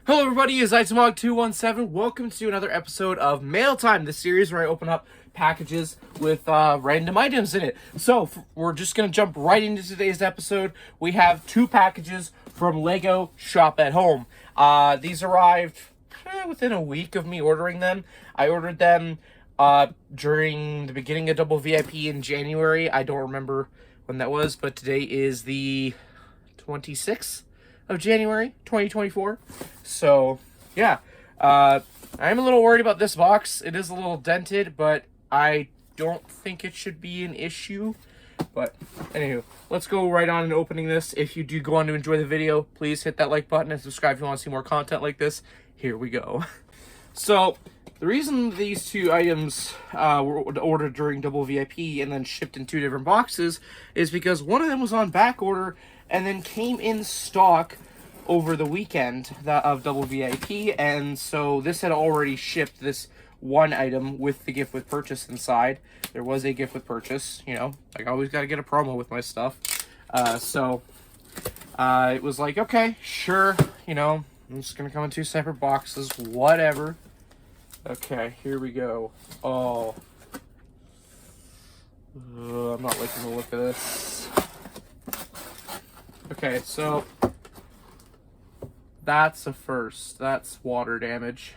Hello everybody, it's TMOG 217. Welcome to another episode of Mail Time, the series where I open up packages with random items in it. So, we're just going to jump right into today's episode. We have two packages from Lego Shop at Home. These arrived within a week of me ordering them. I ordered them during the beginning of Double VIP in January. I don't remember when that was, but today is the 26th of January 2024. So yeah, I'm a little worried about this box. It is a little dented, but I don't think it should be an issue. But anywho, let's go right on and opening this. If you do go on to enjoy the video, please hit that like button and subscribe if you want to see more content like this. Here we go. So the reason these two items were ordered during Double VIP and then shipped in two different boxes is because one of them was on back order and then came in stock over the weekend of Double VIP, and so this had already shipped, this one item with the gift with purchase inside. There was a gift with purchase, you know, I always got to get a promo with my stuff. It was like, okay, sure, you know, I'm just going to come in two separate boxes, whatever. Okay, here we go. Oh. I'm not liking the look of this. Okay, so that's a first. That's water damage.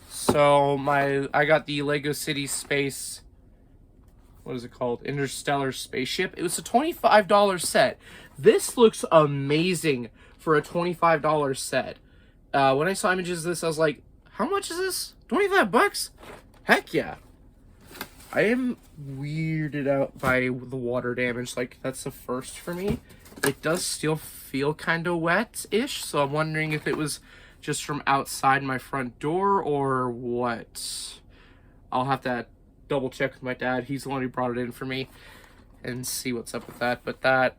So I got the Lego City Space, what is it called? Interstellar Spaceship. It was a $25 set. This looks amazing for a $25 set. When I saw images of this, I was like, how much is this? 25 bucks? Heck yeah. I am weirded out by the water damage. Like, that's the first for me. It does still feel kind of wet-ish, so I'm wondering if it was just from outside my front door or what. I'll have to double check with my dad. He's the one who brought it in for me and see what's up with that. But that,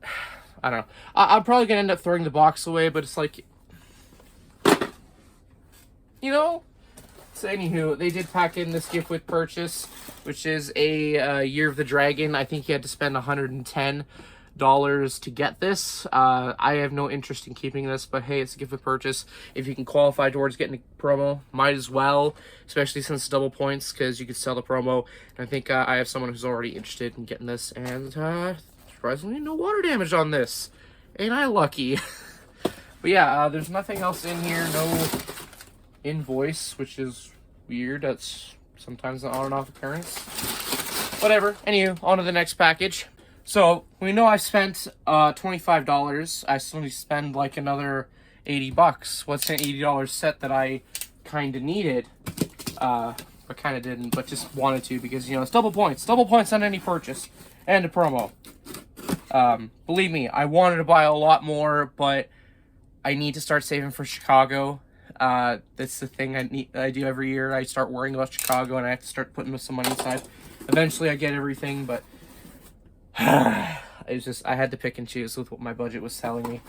I don't know. I'm probably going to end up throwing the box away, but it's like, you know. So anywho, they did pack in this gift with purchase, which is a Year of the Dragon. I think you had to spend $110 to get this. I have no interest in keeping this, but hey, it's a gift with purchase. If you can qualify towards getting a promo, might as well, especially since it's double points, because you could sell the promo. And I think I have someone who's already interested in getting this, and surprisingly, no water damage on this. Ain't I lucky? But yeah, there's nothing else in here. No invoice, which is weird. That's sometimes an on and off occurrence. Whatever. Anywho, on to the next package. So we know I spent $25. I still need to spend like another 80 bucks. What's an $80 set that I kind of needed? But kind of didn't, but just wanted to because, you know, it's double points. Double points on any purchase and a promo. Believe me, I wanted to buy a lot more, but I need to start saving for Chicago. That's the thing I do every year. I start worrying about Chicago and I have to start putting some money aside. Eventually I get everything, but it's just, I had to pick and choose with what my budget was telling me.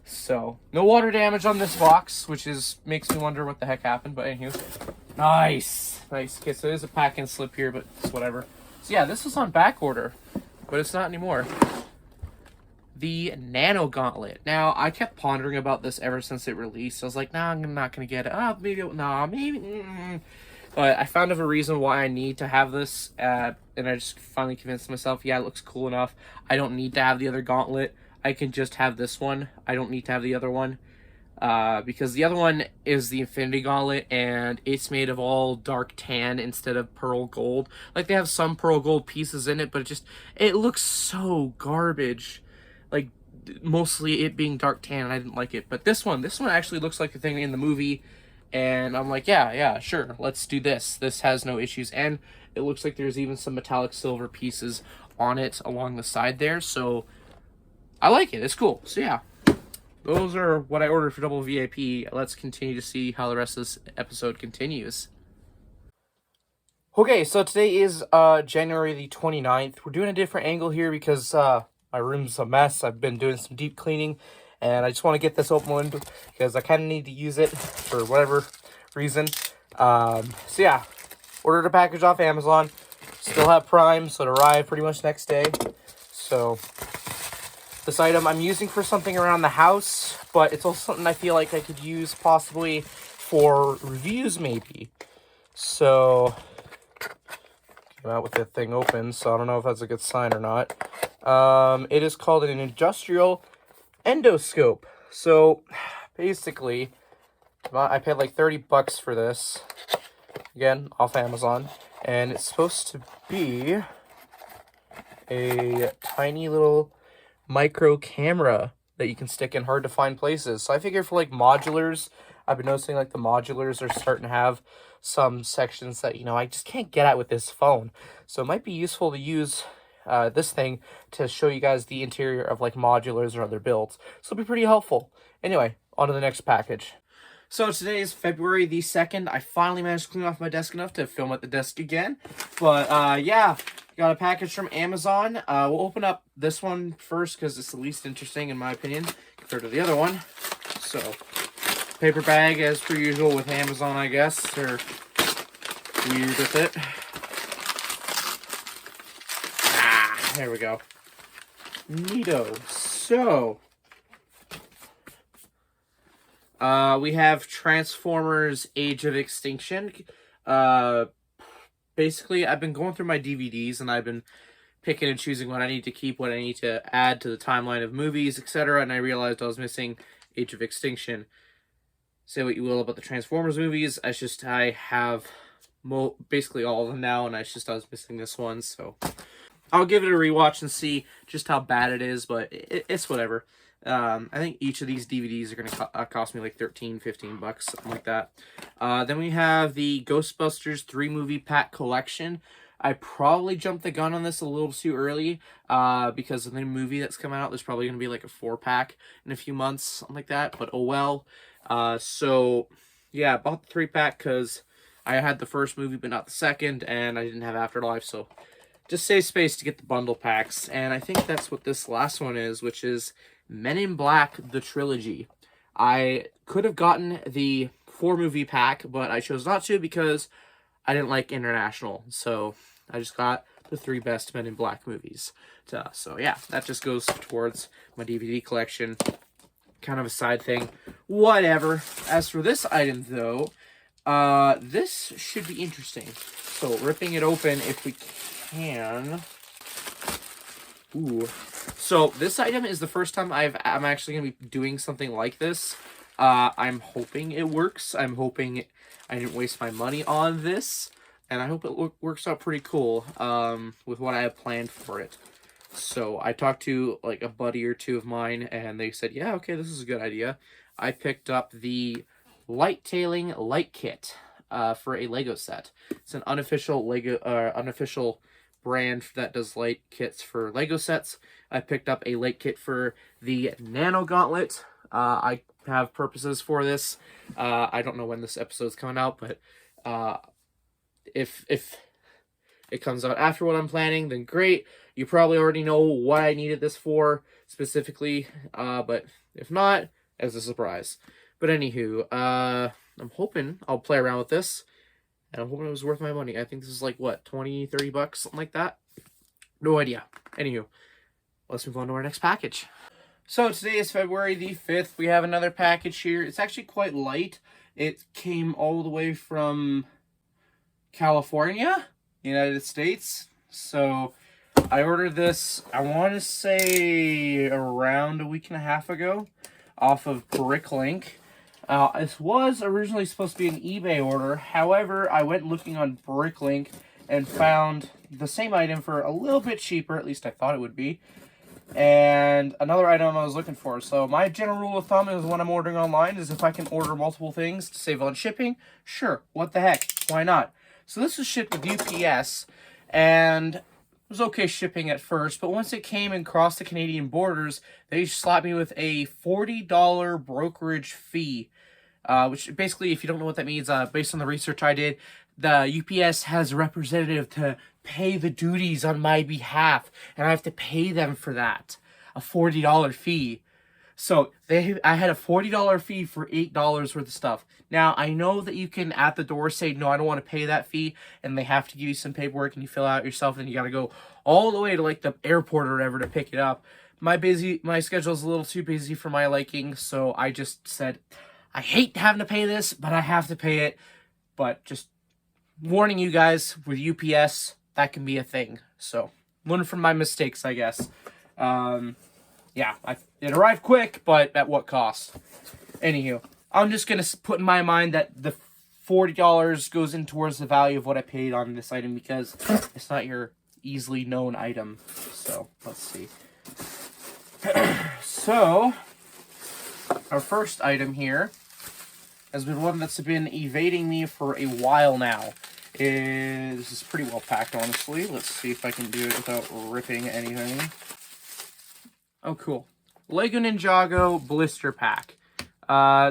So, no water damage on this box, which makes me wonder what the heck happened, but anywho. Nice! Nice. Okay, so there's a pack and slip here, but it's whatever. So yeah, this was on back order, but it's not anymore. The Nano Gauntlet. Now, I kept pondering about this ever since it released. I was like, nah, I'm not going to get it. Oh, maybe, nah, maybe. But I found of a reason why I need to have this, and I just finally convinced myself, yeah, it looks cool enough. I don't need to have the other gauntlet. I can just have this one. I don't need to have the other one. Because the other one is the Infinity Gauntlet, and it's made of all dark tan instead of pearl gold. Like, they have some pearl gold pieces in it, but it looks so garbage. Like, mostly it being dark tan, and I didn't like it. But this one actually looks like the thing in the movie, and I'm like, yeah, sure, let's do this. This has no issues, and it looks like there's even some metallic silver pieces on it along the side there, so I like it. It's cool. So yeah, those are what I ordered for Double VIP. Let's continue to see how the rest of this episode continues. Okay, so today is January the 29th. We're doing a different angle here because my room's a mess. I've been doing some deep cleaning, and I just want to get this open because I kind of need to use it for whatever reason. So yeah, ordered a package off Amazon. Still have Prime, so it arrived pretty much next day. So This item I'm using for something around the house, but it's also something I feel like I could use possibly for reviews maybe. So, came out with the thing open, so I don't know if that's a good sign or not. It is called an industrial endoscope. So, basically, I paid like $30 for this. Again, off Amazon. And it's supposed to be a tiny little micro camera that you can stick in hard to find places. So I figure for like modulars, I've been noticing like the modulars are starting to have some sections that, you know, I just can't get at with this phone. So it might be useful to use this thing to show you guys the interior of like modulars or other builds. So it'll be pretty helpful. Anyway, on to the next package. So today is February the 2nd. I finally managed to clean off my desk enough to film at the desk again. But yeah, got a package from Amazon. We'll open up this one first because it's the least interesting in my opinion compared to the other one. So, paper bag as per usual with Amazon, I guess. They're weird with it. There we go. Neato. So, we have Transformers Age of Extinction. Basically, I've been going through my DVDs and I've been picking and choosing what I need to keep, what I need to add to the timeline of movies, etc. And I realized I was missing Age of Extinction. Say what you will about the Transformers movies. I have basically all of them now, and I was missing this one. So I'll give it a rewatch and see just how bad it is, but it's whatever. I think each of these DVDs are going to cost me like $13, $15, something like that. Then we have the Ghostbusters 3-movie pack collection. I probably jumped the gun on this a little too early because of the movie that's coming out. There's probably going to be like a 4-pack in a few months, something like that, but oh well. So, yeah, I bought the 3-pack because I had the first movie but not the second, and I didn't have Afterlife, so just save space to get the bundle packs. And I think that's what this last one is, which is Men in Black, the Trilogy. I could have gotten the 4-movie pack, but I chose not to because I didn't like International. So I just got the 3 best Men in Black movies. So yeah, that just goes towards my DVD collection. Kind of a side thing. Whatever. As for this item, though, this should be interesting. So ripping it open if we can. Ooh. So this item is the first time I'm actually going to be doing something like this. I'm hoping it works. I'm hoping I didn't waste my money on this. And I hope it works out pretty cool with what I have planned for it. So I talked to like a buddy or two of mine, and they said, yeah, okay, this is a good idea. I picked up the Light-Tailing Light Kit for a Lego set. It's an unofficial unofficial brand that does light kits for Lego sets. I picked up a light kit for the Nano Gauntlet. I have purposes for this. I don't know when this episode's coming out, but if it comes out after what I'm planning, then great. You probably already know what I needed this for specifically, but if not, as a surprise. But anywho, I'm hoping I'll play around with this. And I'm hoping it was worth my money. I think this is like, what, 20, 30 bucks? Something like that? No idea. Anywho, let's move on to our next package. So today is February the 5th. We have another package here. It's actually quite light. It came all the way from California, United States. So I ordered this, I want to say around a week and a half ago off of Bricklink. This was originally supposed to be an eBay order. However, I went looking on Bricklink and found the same item for a little bit cheaper. At least I thought it would be. And another item I was looking for. So my general rule of thumb is when I'm ordering online is if I can order multiple things to save on shipping, sure, what the heck, why not? So this was shipped with UPS, and it was okay shipping at first, but once it came and crossed the Canadian borders, they slapped me with a $40 brokerage fee. Which basically, if you don't know what that means, based on the research I did, the UPS has a representative to pay the duties on my behalf, and I have to pay them for that. A $40 fee. So I had a $40 fee for $8 worth of stuff. Now, I know that you can at the door say, no, I don't want to pay that fee, and they have to give you some paperwork, and you fill out yourself, and you got to go all the way to like the airport or whatever to pick it up. my schedule's a little too busy for my liking, so I just said, I hate having to pay this, but I have to pay it. But just warning you guys, with UPS, that can be a thing. So, learn from my mistakes, I guess. Yeah, it arrived quick, but at what cost? Anywho, I'm just going to put in my mind that the $40 goes in towards the value of what I paid on this item because it's not your easily known item. So, let's see. So, our first item here has been one that's been evading me for a while now. This is pretty well packed, honestly. Let's see if I can do it without ripping anything. Oh, cool. Lego Ninjago Blister Pack.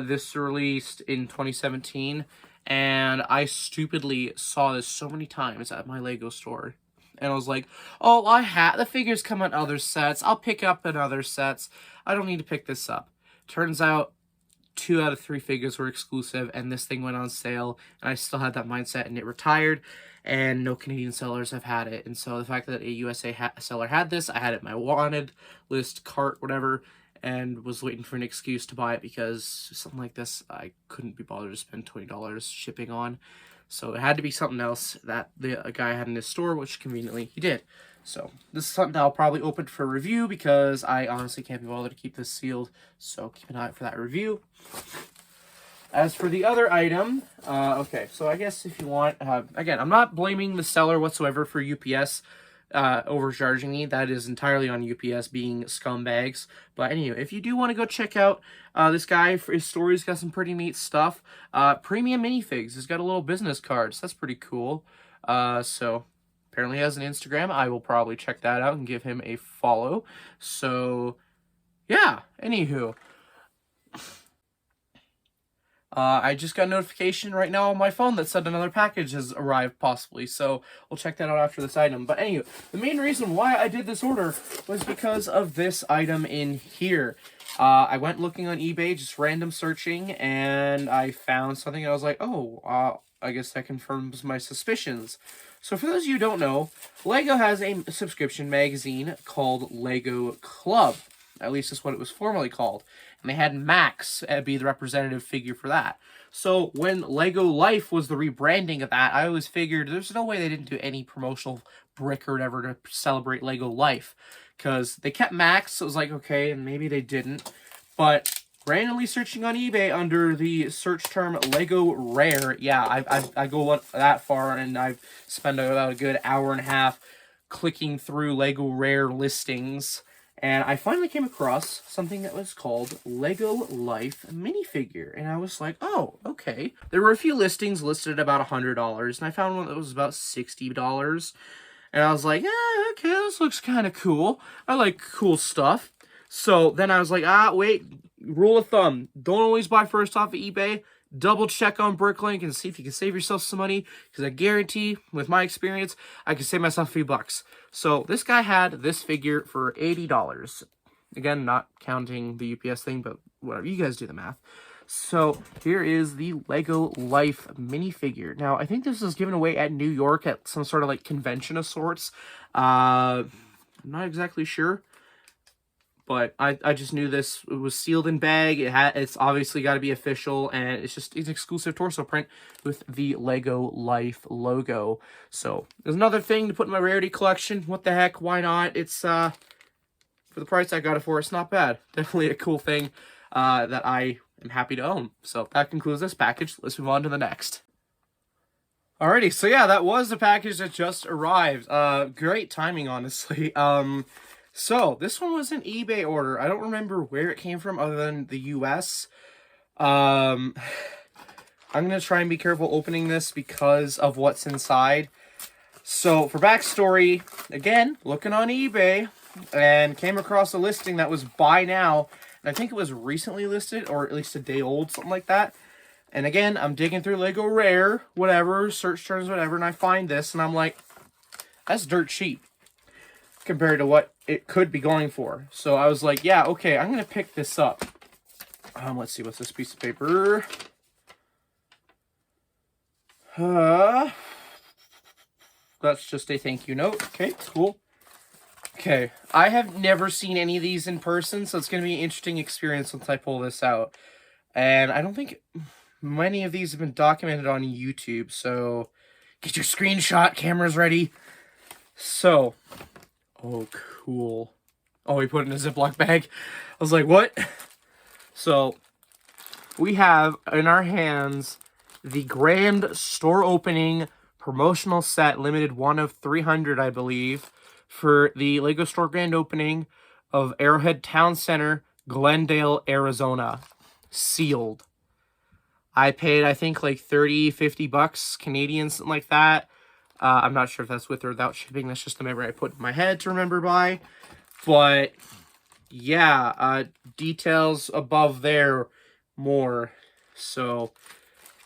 This released in 2017, and I stupidly saw this so many times at my Lego store. And I was like, oh, the figures come in other sets. I'll pick up in other sets. I don't need to pick this up. Turns out 2 out of 3 figures were exclusive, and this thing went on sale, and I still had that mindset, and it retired, and no Canadian sellers have had it. And so the fact that a USA seller had this, I had it in my wanted list, cart, whatever, and was waiting for an excuse to buy it because something like this, I couldn't be bothered to spend $20 shipping on. So it had to be something else that a guy had in his store, which conveniently he did. So this is something I'll probably open for review because I honestly can't be bothered to keep this sealed. So keep an eye out for that review. As for the other item, okay, so I guess if you want, again, I'm not blaming the seller whatsoever for UPS overcharging me. That is entirely on UPS being scumbags. But anyway, if you do want to go check out this guy, for his store, he's got some pretty neat stuff. Premium minifigs. He's got a little business cards. That's pretty cool. So apparently he has an Instagram. I will probably check that out and give him a follow. So yeah, anywho. I just got a notification right now on my phone that said another package has arrived, possibly, so we'll check that out after this item. But anyway, the main reason why I did this order was because of this item in here. I went looking on eBay, just random searching, and I found something, and I was like, oh, I guess that confirms my suspicions. So for those of you who don't know, LEGO has a subscription magazine called LEGO Club. At least that's what it was formerly called. And they had Max be the representative figure for that. So when LEGO Life was the rebranding of that, I always figured there's no way they didn't do any promotional brick or whatever to celebrate LEGO Life. Because they kept Max, so it was like, okay, and maybe they didn't. But randomly searching on eBay under the search term LEGO Rare, yeah, I go that far, and I've spent about a good hour and a half clicking through LEGO Rare listings. And I finally came across something that was called LEGO Life minifigure. And I was like, oh, okay. There were a few listings listed at about $100. And I found one that was about $60. And I was like, okay, this looks kind of cool. I like cool stuff. So then I was like, wait, rule of thumb. Don't always buy first off of eBay. Double check on Bricklink and see if you can save yourself some money, because I guarantee, with my experience, I can save myself a few bucks. So this guy had this figure for $80. Again, not counting the UPS thing, but whatever, you guys do the math. So here is the LEGO Life minifigure. Now, I think this was given away at New York at some sort of like convention of sorts. I'm not exactly sure. But I just knew this was sealed in bag. It's obviously got to be official, and it's an exclusive torso print with the LEGO Life logo. So there's another thing to put in my rarity collection. What the heck? Why not? It's for the price I got it for. It's not bad. Definitely a cool thing that I am happy to own. So that concludes this package. Let's move on to the next. Alrighty, so yeah, that was the package that just arrived. Great timing, honestly. So, this one was an eBay order. I don't remember where it came from other than the US. I'm going to try and be careful opening this because of what's inside. So, for backstory, again, looking on eBay, and came across a listing that was buy now. And I think it was recently listed, or at least a day old, something like that. And again, I'm digging through LEGO Rare, whatever, search terms, whatever, and I find this, and I'm like, that's dirt cheap compared to what it could be going for. So I was like, yeah, okay, I'm going to pick this up. Let's see, what's this piece of paper? That's just a thank you note. Okay, cool. Okay, I have never seen any of these in person, so it's going to be an interesting experience once I pull this out. And I don't think many of these have been documented on YouTube, so get your screenshot cameras ready. So, oh, cool. Oh, we put it in a Ziploc bag. I was like, what? So, we have in our hands the grand store opening promotional set, limited one of 300, I believe, for the Lego store grand opening of Arrowhead Town Center, Glendale, Arizona. Sealed. I paid, I think, like 30, 50 bucks Canadian, something like that. I'm not sure if that's with or without shipping. That's just the memory I put in my head to remember by. But, yeah, details above there more. So,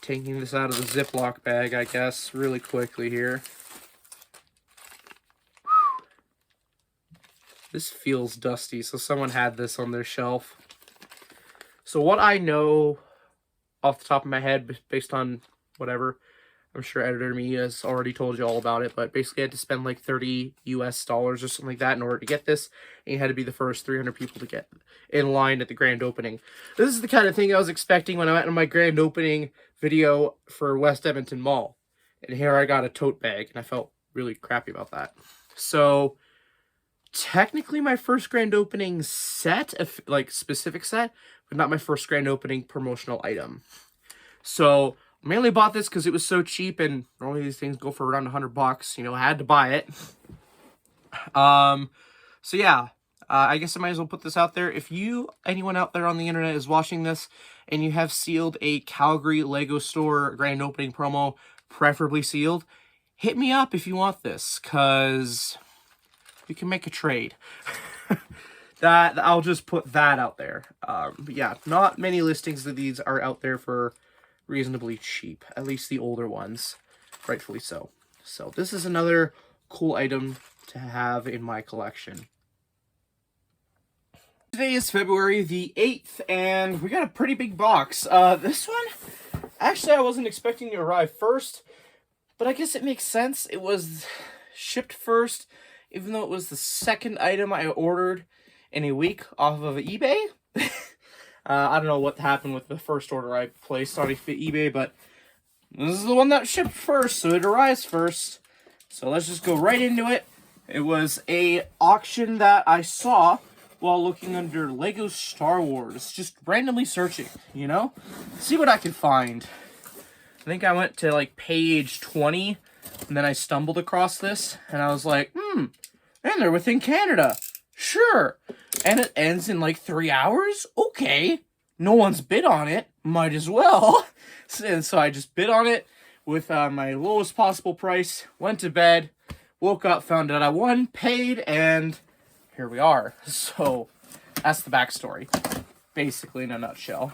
taking this out of the Ziploc bag, I guess, really quickly here. This feels dusty, so someone had this on their shelf. So what I know off the top of my head, based on whatever, I'm sure Editor Me has already told you all about it, but basically I had to spend like $30 US or something like that in order to get this, and you had to be the first 300 people to get in line at the grand opening. This is the kind of thing I was expecting when I went on my grand opening video for West Edmonton Mall. And here I got a tote bag, and I felt really crappy about that. So, technically my first grand opening set, like specific set, but not my first grand opening promotional item. So, I mainly bought this because it was so cheap, and normally these things go for around 100 bucks. You know, I had to buy it. So yeah, I guess I might as well put this out there. If anyone out there on the internet is watching this, and you have sealed a Calgary Lego store grand opening promo, preferably sealed, hit me up if you want this, because we can make a trade. I'll just put that out there. But yeah, not many listings of these are out there for reasonably cheap, at least the older ones, rightfully so. So this is another cool item to have in my collection. Today is February the 8th, and we got a pretty big box. This one, actually I wasn't expecting to arrive first, but I guess it makes sense. It was shipped first, even though it was the second item I ordered in a week off of eBay. I don't know what happened with the first order I placed on eBay, but this is the one that shipped first, so it arrives first. So let's just go right into it. It was a auction that I saw while looking under Lego Star Wars, just randomly searching, you know? See what I could find. I think I went to like page 20, and then I stumbled across this, and I was like, and they're within Canada. Sure. And it ends in like 3 hours? Okay. No one's bid on it. Might as well. And so I just bid on it with my lowest possible price, went to bed, woke up, found out I won, paid, and here we are. So that's the backstory, basically in a nutshell.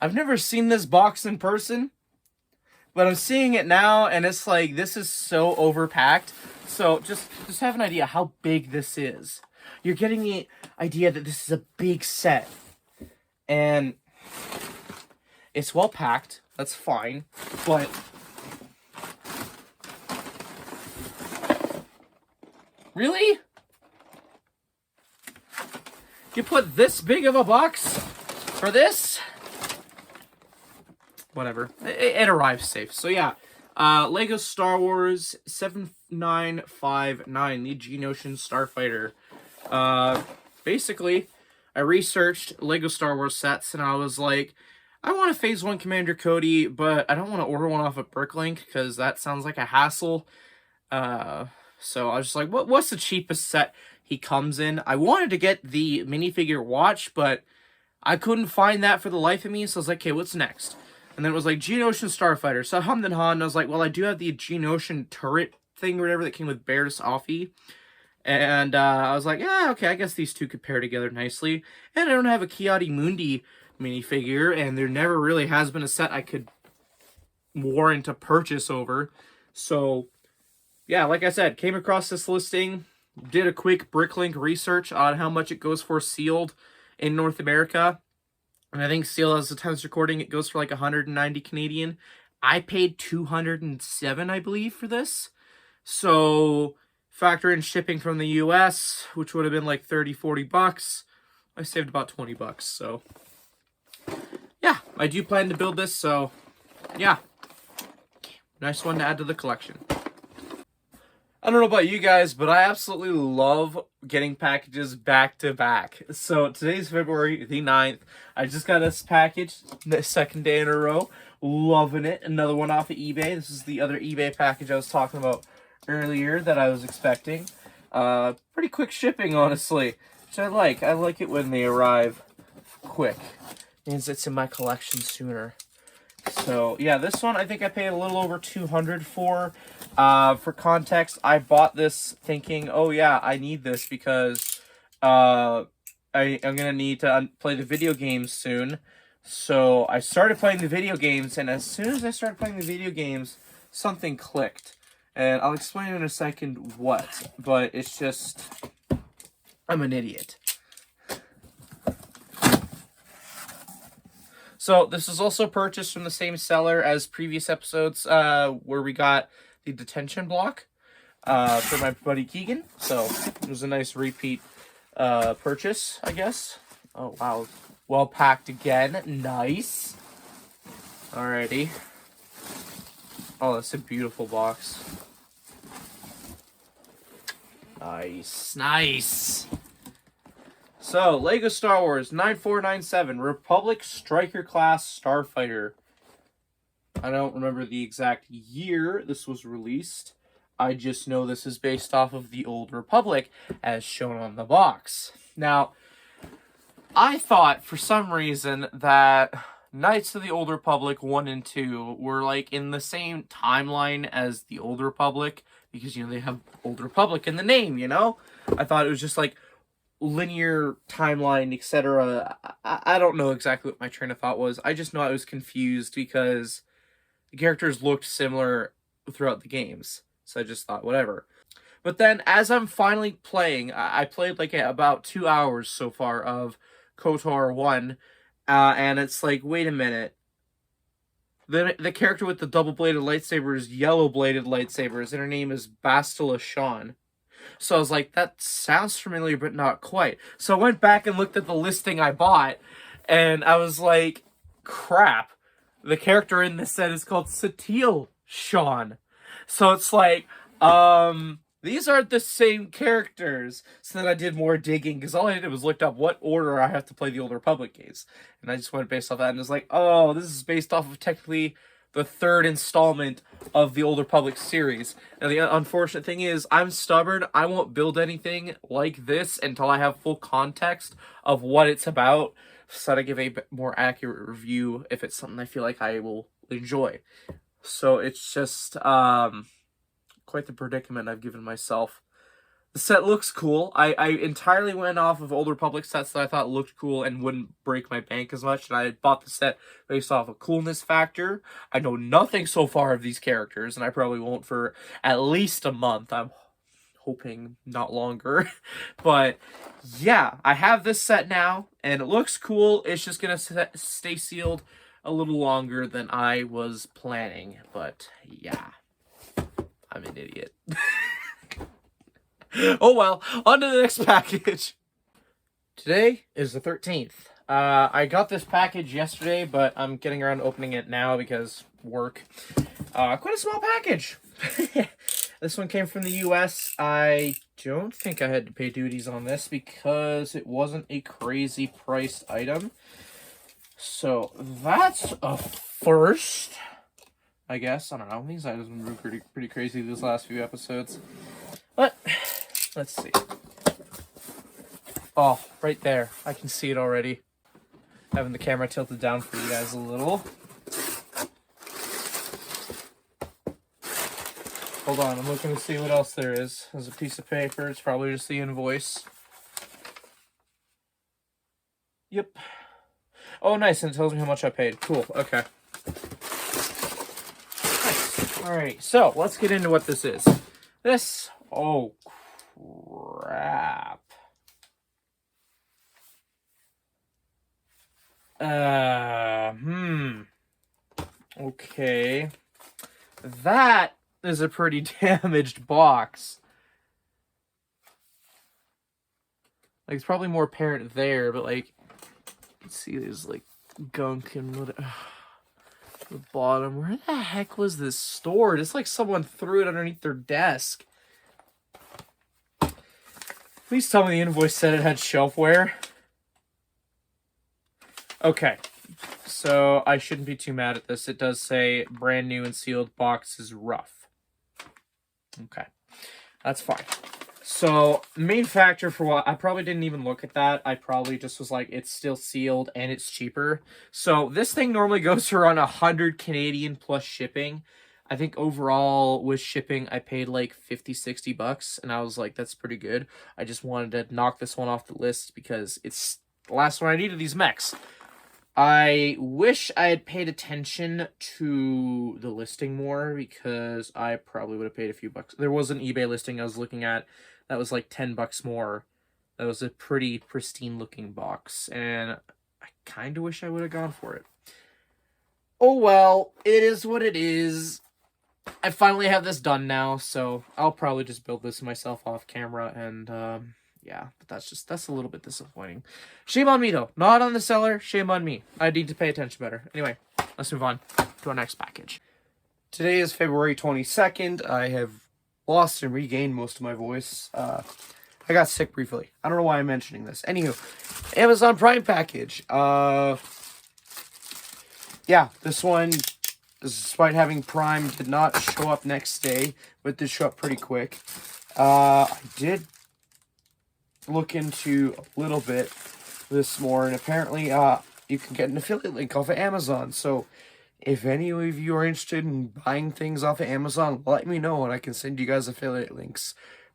I've never seen this box in person, but I'm seeing it now, and it's like, this is so overpacked. So just have an idea how big this is. You're getting the idea that this is a big set. And it's well packed. That's fine. But really? You put this big of a box for this? Whatever. It arrives safe. So yeah, Lego Star Wars 7959, the Geonosian Starfighter. Basically, I researched Lego Star Wars sets, and I was like, I want a Phase 1 Commander Cody, but I don't want to order one off of Bricklink, because that sounds like a hassle. So I was just like, what's the cheapest set he comes in? I wanted to get the minifigure watch, but I couldn't find that for the life of me, so I was like, okay, what's next? And then it was like Geonosian Starfighter. So I hummed and hawed, and I was like, well, I do have the Geonosian turret thing or whatever that came with Bear's Offie. And I was like, yeah, okay, I guess these two could pair together nicely. And I don't have a Kiadi Mundi minifigure, and there never really has been a set I could warrant a purchase over. So, yeah, like I said, came across this listing, did a quick Bricklink research on how much it goes for sealed in North America. And I think still as the time's recording, it goes for like 190 Canadian. I paid 207, I believe, for this. So factor in shipping from the US, which would have been like 30-40 bucks. I saved about 20 bucks. So yeah, I do plan to build this. So yeah, nice one to add to the collection. I don't know about you guys, but I absolutely love getting packages back to back. So today's February the 9th. I just got this package the second day in a row. Loving it. Another one off of eBay. This is the other eBay package I was talking about earlier that I was expecting. Pretty quick shipping, honestly, which I like. I like it when they arrive quick. Means it's in my collection sooner. So yeah, this one I think I paid a little over 200 for. For context, I bought this thinking, oh yeah, I need this because I'm gonna need to play the video games soon. So I started playing the video games, and as soon as I started playing the video games, something clicked. And I'll explain in a second what, but it's just, I'm an idiot. So this is also purchased from the same seller as previous episodes where we got the detention block for my buddy Keegan. So it was a nice repeat purchase, I guess. Oh, wow. Well packed again. Nice. Alrighty. Oh, that's a beautiful box. Nice. Nice. So, Lego Star Wars 9497 Republic Striker Class Starfighter. I don't remember the exact year this was released. I just know this is based off of the Old Republic as shown on the box. Now, I thought for some reason that Knights of the Old Republic 1 and 2 were like in the same timeline as the Old Republic because, you know, they have Old Republic in the name, you know? I thought it was just like linear timeline, etc. I don't know exactly what my train of thought was. I just know I was confused because the characters looked similar throughout the games. So I just thought, whatever. But then, as I'm finally playing, I played like about 2 hours so far of KOTOR 1, and it's like, wait a minute. The character with the double-bladed lightsaber is yellow-bladed lightsabers, and her name is Bastila Shan. So I was like, that sounds familiar, but not quite. So I went back and looked at the listing I bought, and I was like, crap. The character in this set is called Satele Shan. So it's like, these aren't the same characters. So then I did more digging, because all I did was looked up what order I have to play the Old Republic games. And I just went based off that, and it was like, oh, this is based off of technically the third installment of the Old Republic series. And the unfortunate thing is, I'm stubborn. I won't build anything like this until I have full context of what it's about, so that I give a more accurate review if it's something I feel like I will enjoy. So it's just quite the predicament I've given myself. The set looks cool. I entirely went off of Old Republic sets that I thought looked cool and wouldn't break my bank as much, and I bought the set based off a coolness factor. I know nothing so far of these characters, and I probably won't for at least a month. I'm hoping not longer. But yeah, I have this set now, and it looks cool. It's just going to stay sealed a little longer than I was planning. But yeah, I'm an idiot. Oh well, on to the next package. Today is the 13th. I got this package yesterday, but I'm getting around to opening it now because work. Quite a small package. This one came from the US. I don't think I had to pay duties on this because it wasn't a crazy priced item. So that's a first, I guess. I don't know. These items have been pretty crazy these last few episodes. But let's see. Oh, right there. I can see it already. Having the camera tilted down for you guys a little. Hold on, I'm looking to see what else there is. There's a piece of paper. It's probably just the invoice. Yep. Oh, nice. And it tells me how much I paid. Cool. Okay. Nice. Alright, so let's get into what this is. This... Oh, crap. Okay. That is a pretty damaged box. Like, it's probably more apparent there, but like, you can see there's like gunk and the bottom. Where the heck was this stored? It's like someone threw it underneath their desk. Please tell me the invoice said it had shelfware. Okay, so I shouldn't be too mad at this. It does say brand new and sealed, box is rough. Okay, that's fine. So, main factor for what, I probably didn't even look at that. I probably just was like, it's still sealed and it's cheaper. So, this thing normally goes for around 100 Canadian plus shipping. I think overall with shipping, I paid like 50, 60 bucks. And I was like, that's pretty good. I just wanted to knock this one off the list because it's the last one I needed these mechs. I wish I had paid attention to the listing more because I probably would have paid a few bucks. There was an eBay listing I was looking at that was like 10 bucks more. That was a pretty pristine looking box, and I kind of wish I would have gone for it. Oh well, it is what it is. I finally have this done now, so I'll probably just build this myself off camera, and yeah, but that's a little bit disappointing. Shame on me, though. Not on the seller. Shame on me. I need to pay attention better. Anyway, let's move on to our next package. Today is February 22nd. I have lost and regained most of my voice. I got sick briefly. I don't know why I'm mentioning this. Anywho, Amazon Prime package. Yeah, this one, despite having Prime, did not show up next day, but did show up pretty quick. I did look into a little bit this more, and apparently you can get an affiliate link off of Amazon. So if any of you are interested in buying things off of Amazon, let me know and I can send you guys affiliate links.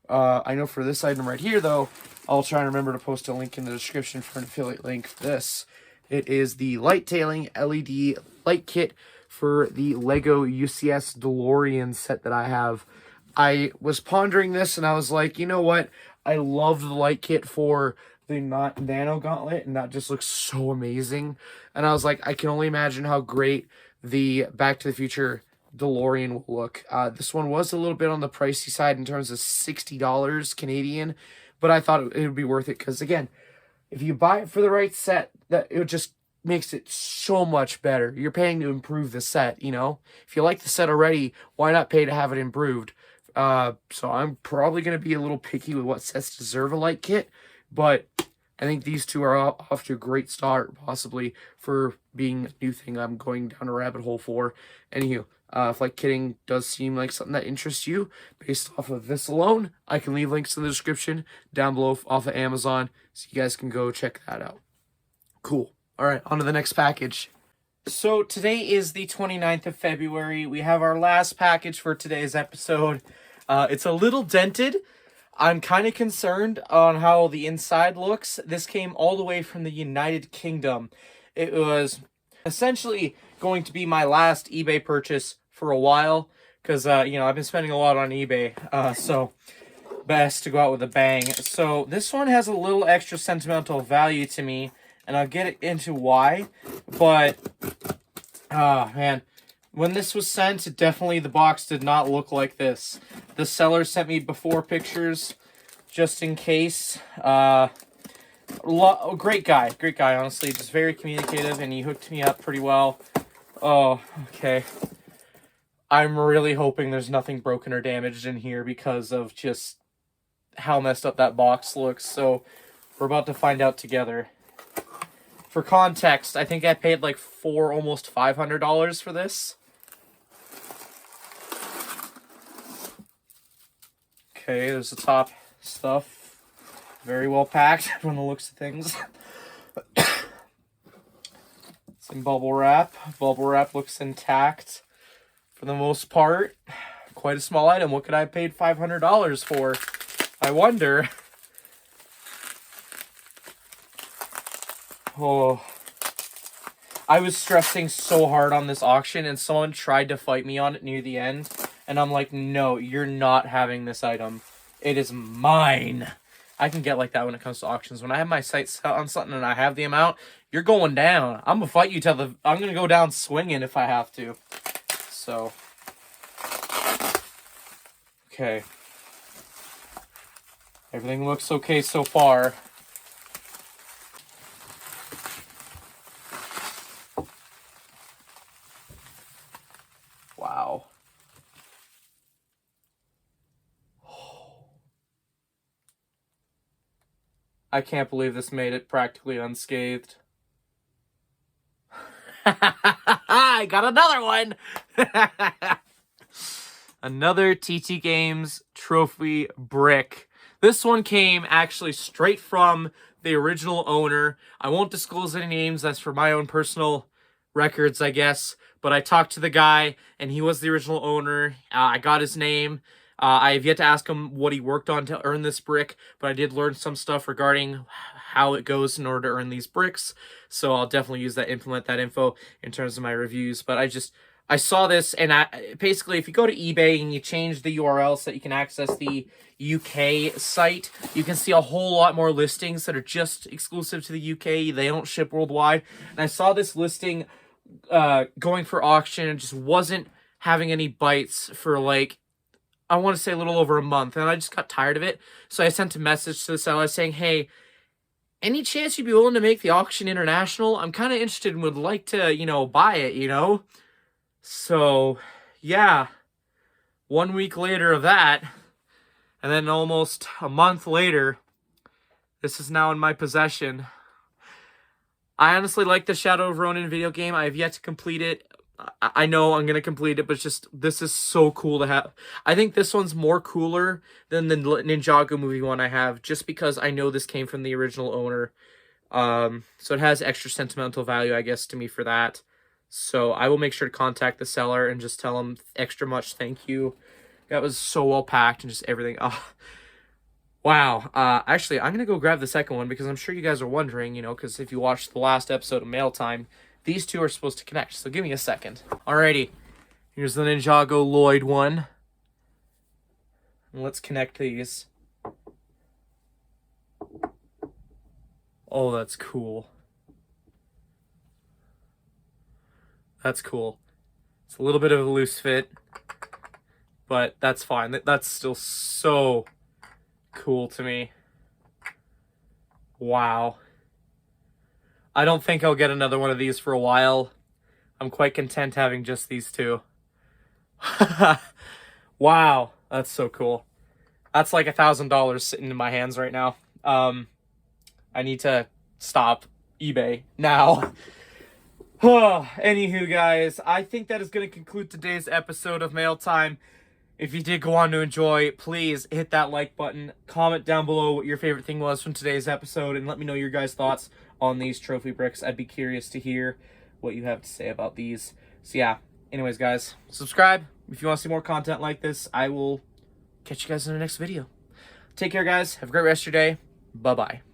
I know for this item right here, though, I'll try and remember to post a link in the description for an affiliate link for this. It is the light tailing LED light kit for the Lego UCS DeLorean set that I have. I was pondering this and I was like, you know what? I love the light kit for the Nano Gauntlet, and that just looks so amazing. And I was like, I can only imagine how great the Back to the Future DeLorean will look. This one was a little bit on the pricey side in terms of $60 Canadian, but I thought it would be worth it because, again, if you buy it for the right set, that it just makes it so much better. You're paying to improve the set, you know? If you like the set already, why not pay to have it improved? So I'm probably going to be a little picky with what sets deserve a light kit, but I think these two are off to a great start, possibly, for being a new thing I'm going down a rabbit hole for. Anywho, if light kitting does seem like something that interests you, based off of this alone, I can leave links in the description down below off of Amazon, so you guys can go check that out. Cool. All right, on to the next package. So today is the 29th of February. We have our last package for today's episode. It's a little dented. I'm kind of concerned on how the inside looks. This came all the way from the United Kingdom. It was essentially going to be my last eBay purchase for a while because, you know, I've been spending a lot on eBay, so best to go out with a bang. So this one has a little extra sentimental value to me, and I'll get into why, but, man, when this was sent, definitely the box did not look like this. The seller sent me before pictures, just in case. Great guy, honestly, just very communicative, and he hooked me up pretty well. Oh, okay. I'm really hoping there's nothing broken or damaged in here because of just how messed up that box looks, so we're about to find out together. For context, I think I paid like almost $500 for this. Okay, there's the top stuff. Very well packed from the looks of things. Some bubble wrap. Bubble wrap looks intact for the most part. Quite a small item. What could I have paid $500 for? I wonder. Oh. I was stressing so hard on this auction, and someone tried to fight me on it near the end. And I'm like, no, you're not having this item. It is mine. I can get like that when it comes to auctions. When I have my sights set on something and I have the amount, you're going down. I'm gonna fight you till I'm gonna go down swinging if I have to. So, okay. Everything looks okay so far. Wow. I can't believe this made it practically unscathed. I got another one! Another TT Games trophy brick. This one came actually straight from the original owner. I won't disclose any names. That's for my own personal records, I guess. But I talked to the guy, and he was the original owner. I got his name. I have yet to ask him what he worked on to earn this brick, but I did learn some stuff regarding how it goes in order to earn these bricks. So I'll definitely use that, implement that info in terms of my reviews. But I saw this, and basically, if you go to eBay and you change the URL so that you can access the UK site, you can see a whole lot more listings that are just exclusive to the UK. They don't ship worldwide. And I saw this listing going for auction and just wasn't having any bites for like, I want to say a little over a month, and I just got tired of it. So I sent a message to the seller saying, hey, any chance you'd be willing to make the auction international? I'm kind of interested and would like to, buy it, So, yeah, 1 week later of that, and then almost a month later, this is now in my possession. I honestly like the Shadow of Ronin video game. I have yet to complete it. I know I'm going to complete it, but this is so cool to have. I think this one's more cooler than the Ninjago movie one I have, just because I know this came from the original owner. So it has extra sentimental value, I guess, to me for that. So I will make sure to contact the seller and just tell him extra much thank you. That was so well packed and just everything. Oh, wow. Actually, I'm going to go grab the second one because I'm sure you guys are wondering, because if you watched the last episode of Mail Time, these two are supposed to connect, so give me a second. Alrighty, here's the Ninjago Lloyd one. And let's connect these. Oh, that's cool. That's cool. It's a little bit of a loose fit, but that's fine. That's still so cool to me. Wow. I don't think I'll get another one of these for a while. I'm quite content having just these two. Wow, that's so cool. That's like $1,000 sitting in my hands right now. I need to stop eBay now. Anywho, guys, I think that is going to conclude today's episode of Mail Time. If you did go on to enjoy, please hit that like button. Comment down below what your favorite thing was from today's episode, and let me know your guys' thoughts on these trophy bricks. I'd be curious to hear what you have to say about these. So yeah, anyways, guys, subscribe if you want to see more content like this. I will catch you guys in the next video. Take care, guys. Have a great rest of your day. Bye-bye.